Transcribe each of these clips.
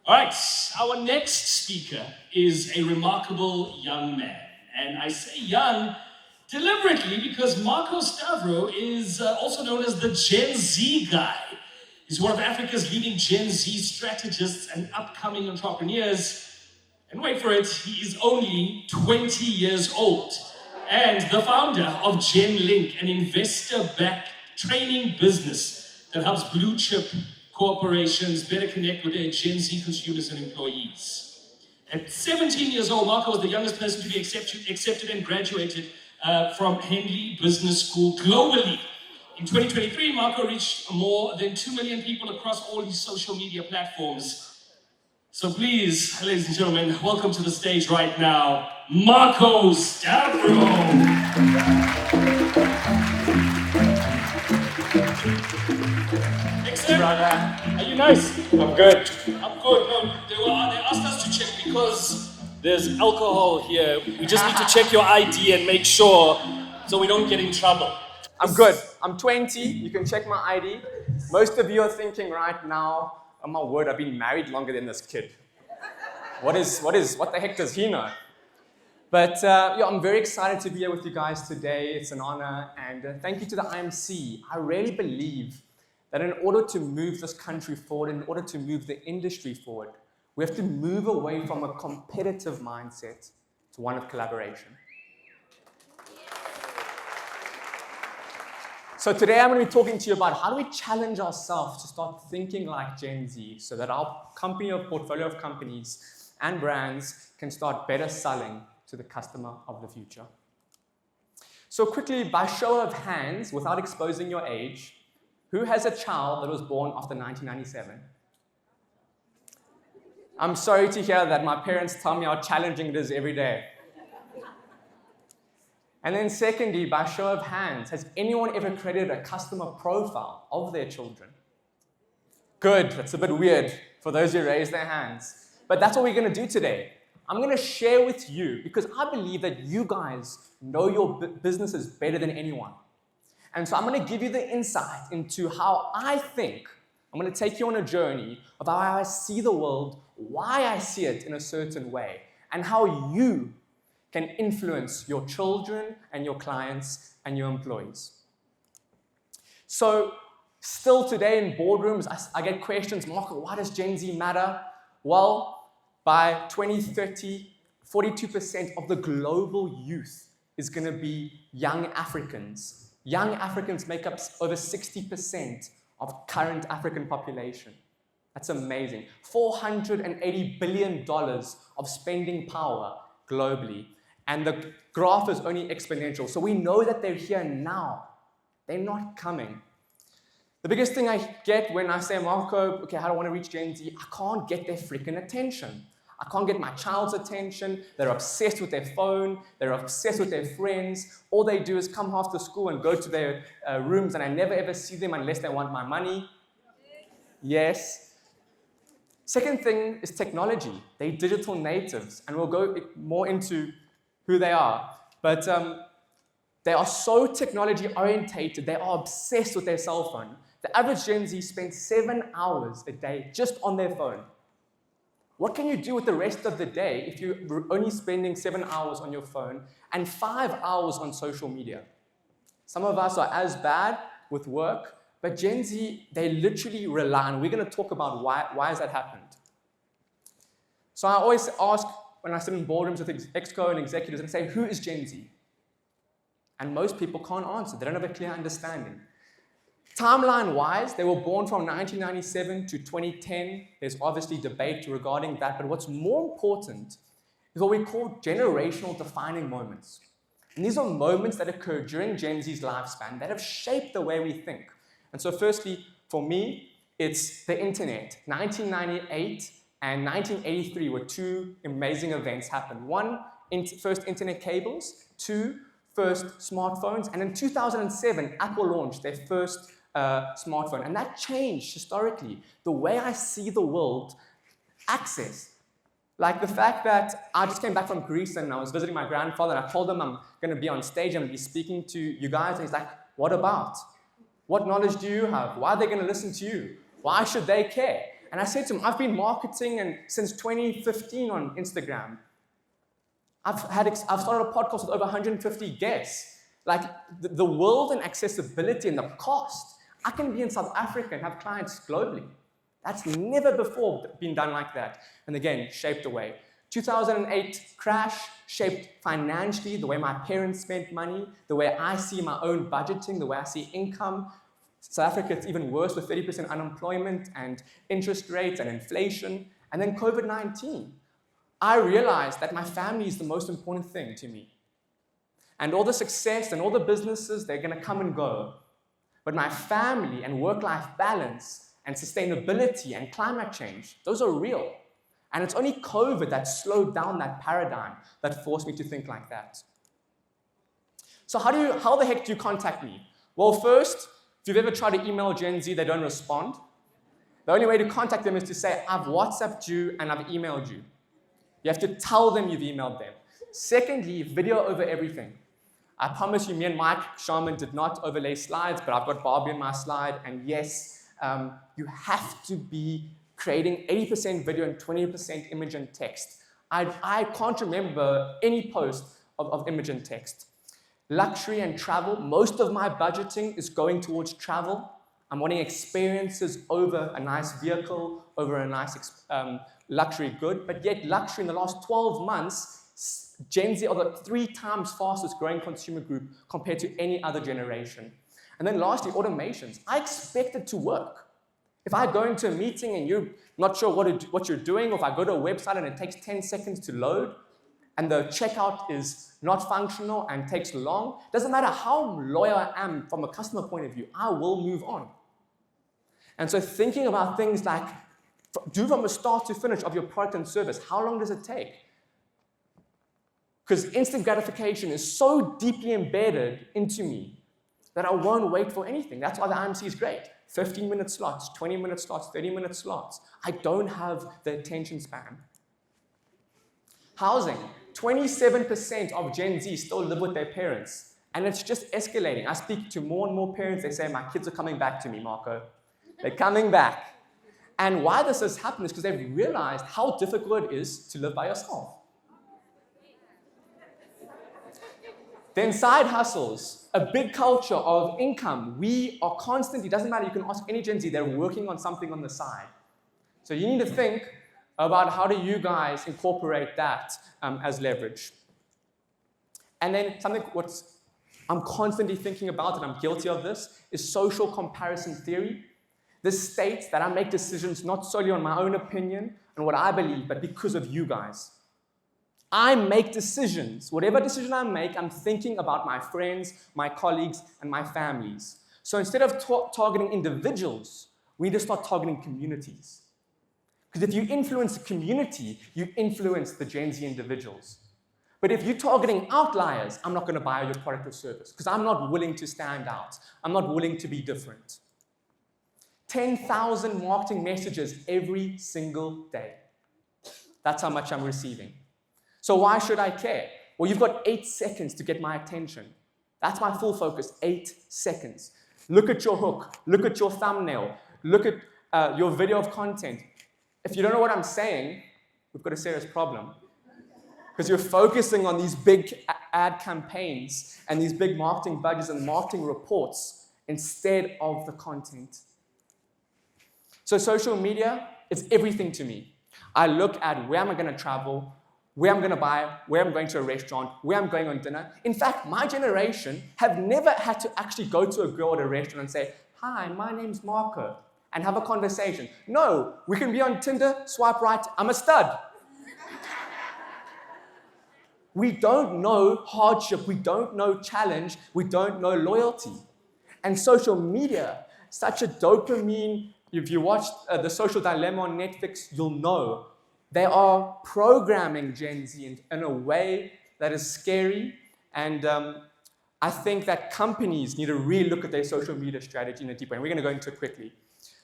All right, our next speaker is a remarkable young man. And I say young deliberately because Marko Stavrou is also known as the Gen Z guy. He's one of Africa's leading Gen Z strategists and upcoming entrepreneurs. And wait for it, he is only 20 years old and the founder of Genlink, an investor-backed training business that helps blue chip corporations better connect with their Gen Z consumers and employees. At 17 years old, Marko was the youngest person to be accepted and graduated from Henley Business School globally. In 2023, Marko reached more than 2 million people across all his social media platforms. So please, ladies and gentlemen, welcome to the stage right now, Marko Stavrou. Brother. Are you nice? I'm good. I'm good. No, they asked us to check because there's alcohol here. We just need to check your ID and make sure so we don't get in trouble. I'm good. I'm 20. You can check my ID. Most of you are thinking right now, oh my word, I've been married longer than this kid. What the heck does he know? But I'm very excited to be here with you guys today. It's an honor. And thank you to the IMC. I really believe that in order to move this country forward, in order to move the industry forward, we have to move away from a competitive mindset to one of collaboration. So today I'm going to be talking to you about how do we challenge ourselves to start thinking like Gen Z so that our company or portfolio of companies and brands can start better selling to the customer of the future. So quickly, by show of hands, without exposing your age, who has a child that was born after 1997? I'm sorry to hear that. My parents tell me how challenging it is every day. And then secondly, by show of hands, has anyone ever created a customer profile of their children? Good, that's a bit weird for those who raise their hands. But that's what we're going to do today. I'm going to share with you, because I believe that you guys know your businesses better than anyone. And so I'm going to give you the insight into how I think. I'm going to take you on a journey of how I see the world, why I see it in a certain way, and how you can influence your children and your clients and your employees. So still today in boardrooms, I get questions, Marko, why does Gen Z matter? Well, by 2030, 42% of the global youth is going to be young Africans. Young Africans make up over 60% of current African population. That's amazing. $480 billion of spending power globally. And the graph is only exponential. So we know that they're here now. They're not coming. The biggest thing I get when I say, Marko, okay, how do I want to reach Gen Z? I can't get their freaking attention. I can't get my child's attention. They're obsessed with their phone. They're obsessed with their friends. All they do is come after school and go to their rooms, and I never ever see them unless they want my money. Yes. Second thing is technology. They're digital natives, and we'll go more into who they are. But they are so technology orientated. They are obsessed with their cell phone. The average Gen Z spends 7 hours a day just on their phone. What can you do with the rest of the day if you're only spending 7 hours on your phone and 5 hours on social media? Some of us are as bad with work, but Gen Z, they literally rely on. We're going to talk about why has that happened. So I always ask when I sit in boardrooms with exco and executives and say, who is Gen Z? And most people can't answer. They don't have a clear understanding. Timeline-wise, they were born from 1997 to 2010. There's obviously debate regarding that, but what's more important is what we call generational defining moments. And these are moments that occur during Gen Z's lifespan that have shaped the way we think. And so firstly, for me, it's the internet. 1998 and 1983 were two amazing events happened. One, first internet cables. Two, first smartphones. And in 2007, Apple launched their first smartphone. And that changed, historically, the way I see the world, access. Like the fact that I just came back from Greece and I was visiting my grandfather and I told him I'm going to be on stage, I'm going to be speaking to you guys. And he's like, what about? What knowledge do you have? Why are they going to listen to you? Why should they care? And I said to him, I've been marketing since 2015 on Instagram. I've started a podcast with over 150 guests. Like the world and accessibility and the cost. I can be in South Africa and have clients globally. That's never before been done like that. And again, shaped the way. 2008 crash shaped financially the way my parents spent money, the way I see my own budgeting, the way I see income. South Africa, it's even worse with 30% unemployment and interest rates and inflation. And then COVID-19. I realized that my family is the most important thing to me. And all the success and all the businesses, they're going to come and go. But my family and work-life balance and sustainability and climate change, those are real. And it's only COVID that slowed down that paradigm that forced me to think like that. So how the heck do you contact me? Well, first, if you've ever tried to email Gen Z, they don't respond. The only way to contact them is to say, I've WhatsApped you and I've emailed you. You have to tell them you've emailed them. Secondly, video over everything. I promise you, me and Mike Sharman did not overlay slides, but I've got Barbie in my slide, and yes, you have to be creating 80% video and 20% image and text. I can't remember any post of image and text. Luxury and travel, most of my budgeting is going towards travel. I'm wanting experiences over a nice vehicle, over a nice luxury good, but yet luxury in the last 12 months, Gen Z are the 3 times fastest growing consumer group compared to any other generation. And then lastly, automations. I expect it to work. If I go into a meeting and you're not sure what you're doing, or if I go to a website and it takes 10 seconds to load, and the checkout is not functional and takes long, doesn't matter how loyal I am from a customer point of view, I will move on. And so thinking about things like, do from the start to finish of your product and service, how long does it take? Because instant gratification is so deeply embedded into me that I won't wait for anything. That's why the IMC is great. 15-minute slots, 20-minute slots, 30-minute slots. I don't have the attention span. Housing. 27% of Gen Z still live with their parents. And it's just escalating. I speak to more and more parents. They say, my kids are coming back to me, Marko. They're coming back. And why this has happened is because they've realized how difficult it is to live by yourself. Then side hustles, a big culture of income. We are constantly, doesn't matter, you can ask any Gen Z, they're working on something on the side. So you need to think about how do you guys incorporate that as leverage. And then something I'm constantly thinking about, and I'm guilty of this, is social comparison theory. This states that I make decisions not solely on my own opinion and what I believe, but because of you guys. I make decisions. Whatever decision I make, I'm thinking about my friends, my colleagues, and my families. So instead of targeting individuals, we just start targeting communities. Because if you influence the community, you influence the Gen Z individuals. But if you're targeting outliers, I'm not going to buy your product or service because I'm not willing to stand out. I'm not willing to be different. 10,000 marketing messages every single day. That's how much I'm receiving. So why should I care? Well, you've got 8 seconds to get my attention. That's my full focus, 8 seconds. Look at your hook. Look at your thumbnail. Look at your video of content. If you don't know what I'm saying, we've got a serious problem. Because you're focusing on these big ad campaigns and these big marketing budgets and marketing reports instead of the content. So social media is everything to me. I look at where am I going to travel, where I'm going to buy, where I'm going to a restaurant, where I'm going on dinner. In fact, my generation have never had to actually go to a girl at a restaurant and say, hi, my name's Marko, and have a conversation. No, we can be on Tinder, swipe right, I'm a stud. We don't know hardship, we don't know challenge, we don't know loyalty. And social media, such a dopamine, if you watch The Social Dilemma on Netflix, you'll know. They are programming Gen Z in a way that is scary, and I think that companies need to really look at their social media strategy in a deeper way, and we're going to go into it quickly.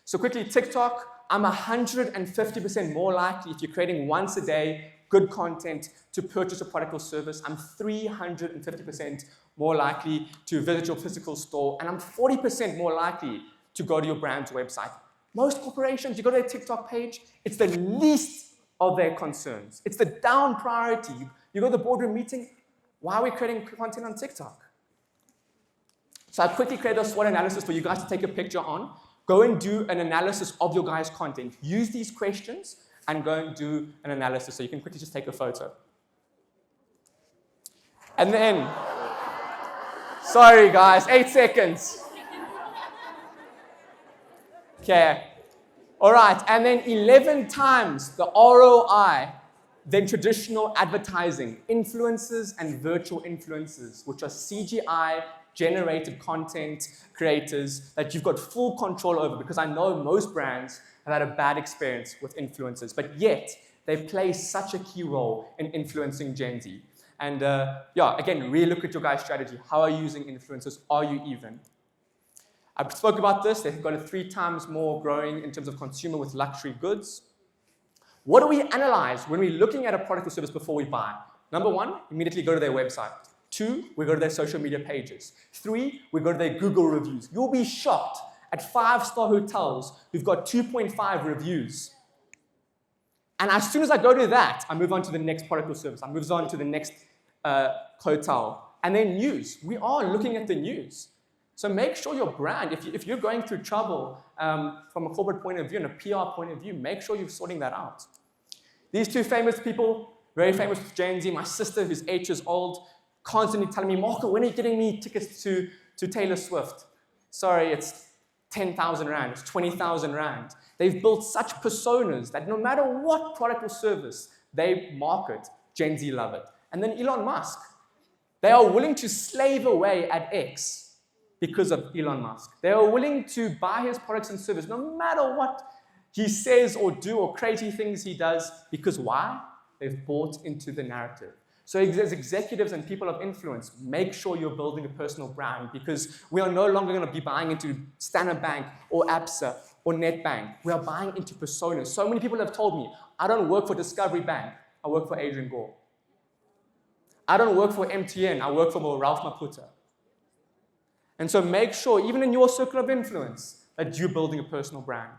So quickly, TikTok, I'm 150% more likely if you're creating once a day good content to purchase a product or service. I'm 350% more likely to visit your physical store, and I'm 40% more likely to go to your brand's website. Most corporations, you go to their TikTok page, it's the least of their concerns. It's the down priority. You go to the boardroom meeting, why are we creating content on TikTok? So I quickly created a SWOT analysis for you guys to take a picture on. Go and do an analysis of your guys' content. Use these questions and go and do an analysis. So you can quickly just take a photo. And then, sorry guys, 8 seconds. Okay. All right, and then 11 times the ROI than traditional advertising, influencers and virtual influencers, which are CGI-generated content creators that you've got full control over, because I know most brands have had a bad experience with influencers, but yet they play such a key role in influencing Gen Z. And again, really look at your guys' strategy. How are you using influencers? Are you even? I spoke about this. They've got a 3 times more growing in terms of consumer with luxury goods. What do we analyze when we're looking at a product or service before we buy? Number 1, immediately go to their website. 2, we go to their social media pages. 3, we go to their Google reviews. You'll be shocked at 5-star hotels who've got 2.5 reviews. And as soon as I go to that, I move on to the next product or service. I move on to the next hotel. And then news. We are looking at the news. So make sure your brand, if you're going through trouble from a corporate point of view and a PR point of view, make sure you're sorting that out. These 2 famous people, very famous with Gen Z, my sister who's 8 years old, constantly telling me, Marko, when are you getting me tickets to Taylor Swift? Sorry, it's 10,000 Rand, it's 20,000 Rand. They've built such personas that no matter what product or service they market, Gen Z love it. And then Elon Musk, they are willing to slave away at X because of Elon Musk. They are willing to buy his products and services no matter what he says or do or crazy things he does, because why? They've bought into the narrative. So as executives and people of influence, make sure you're building a personal brand, because we are no longer going to be buying into Standard Bank or ABSA or Nedbank. We are buying into personas. So many people have told me, I don't work for Discovery Bank, I work for Adrian Gore. I don't work for MTN, I work for Ralph Maputa. And so make sure, even in your circle of influence, that you're building a personal brand.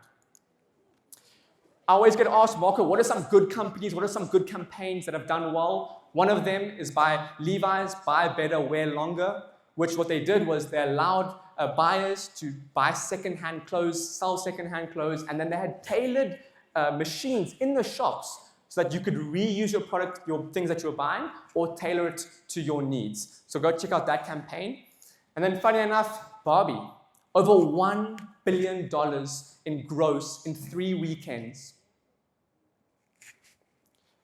I always get asked, Marko, what are some good companies, what are some good campaigns that have done well? One of them is by Levi's, Buy Better, Wear Longer, which what they did was they allowed buyers to buy second-hand clothes, sell second-hand clothes, and then they had tailored machines in the shops so that you could reuse your product, your things that you're buying, or tailor it to your needs. So go check out that campaign. And then funny enough, Barbie, over $1 billion in gross in 3 weekends.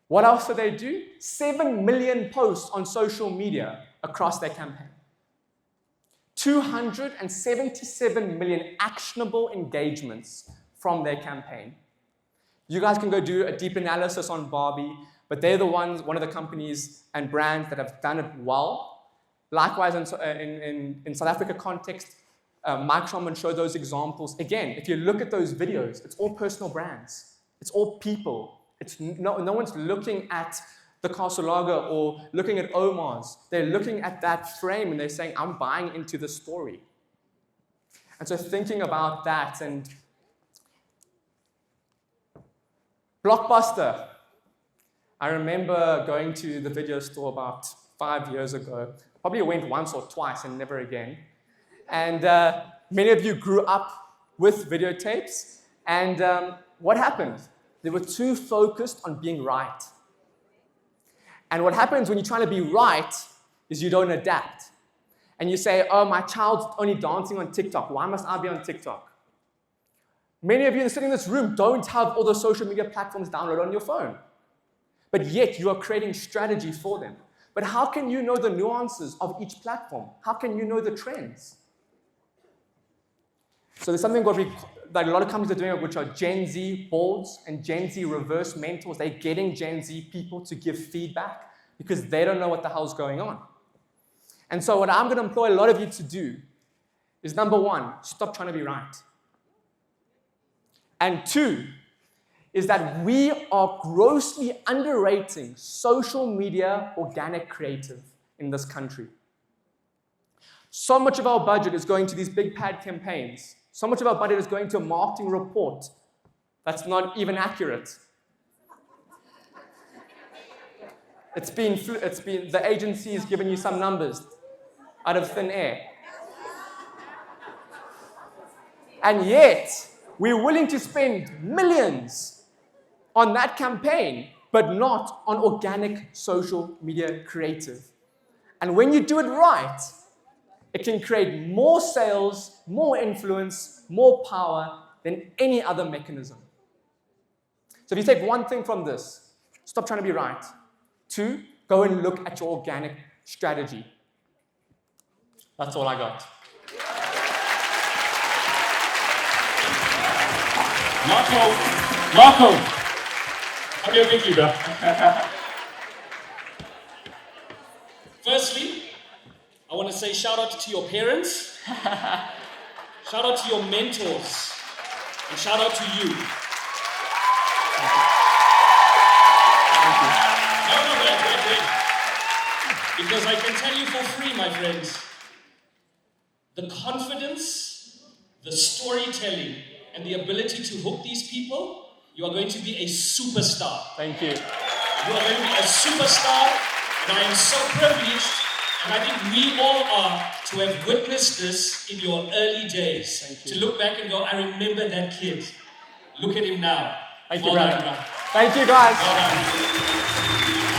What else do they do? 7 million posts on social media across their campaign. 277 million actionable engagements from their campaign. You guys can go do a deep analysis on Barbie, but they're one of the companies and brands that have done it well. Likewise, in South Africa context, Mike Shulman showed those examples. Again, if you look at those videos, it's all personal brands. It's all people. No one's looking at the Castle Lager or looking at Omar's. They're looking at that frame and they're saying, I'm buying into the story. And so thinking about that, and Blockbuster. I remember going to the video store about 5 years ago. Probably went once or twice and never again. And many of you grew up with videotapes. And what happened? They were too focused on being right. And what happens when you're trying to be right is you don't adapt. And you say, oh, my child's only dancing on TikTok. Why must I be on TikTok? Many of you sitting in this room don't have all the social media platforms downloaded on your phone. But yet you are creating strategy for them. But how can you know the nuances of each platform? How can you know the trends? So there's something that a lot of companies are doing, which are Gen Z boards and Gen Z reverse mentors. They're getting Gen Z people to give feedback because they don't know what the hell's going on. And so what I'm going to employ a lot of you to do is, number 1, stop trying to be right. And 2, is that we are grossly underrating social media organic creative in this country. So much of our budget is going to these big pad campaigns, So much of our budget is going to a marketing report that's not even accurate. The agency has given you some numbers out of thin air. And yet, we're willing to spend millions on that campaign, but not on organic social media creative. And when you do it right, it can create more sales, more influence, more power than any other mechanism. So if you take one thing from this, stop trying to be right. 2, go and look at your organic strategy. That's all I got. Marko, come here quickly, bro. Firstly, I want to say shout out to your parents, shout out to your mentors, and shout out to you. No, wait. Because I can tell you for free, my friends, the confidence, the storytelling, and the ability to hook these people, you are going to be a superstar. Thank you. You are going to be a superstar, and I am so privileged, and I think we all are, to have witnessed this in your early days. Thank you. To look back and go, I remember that kid. Look at him now. Thank you, Well brother. done. Thank you, guys. Well done.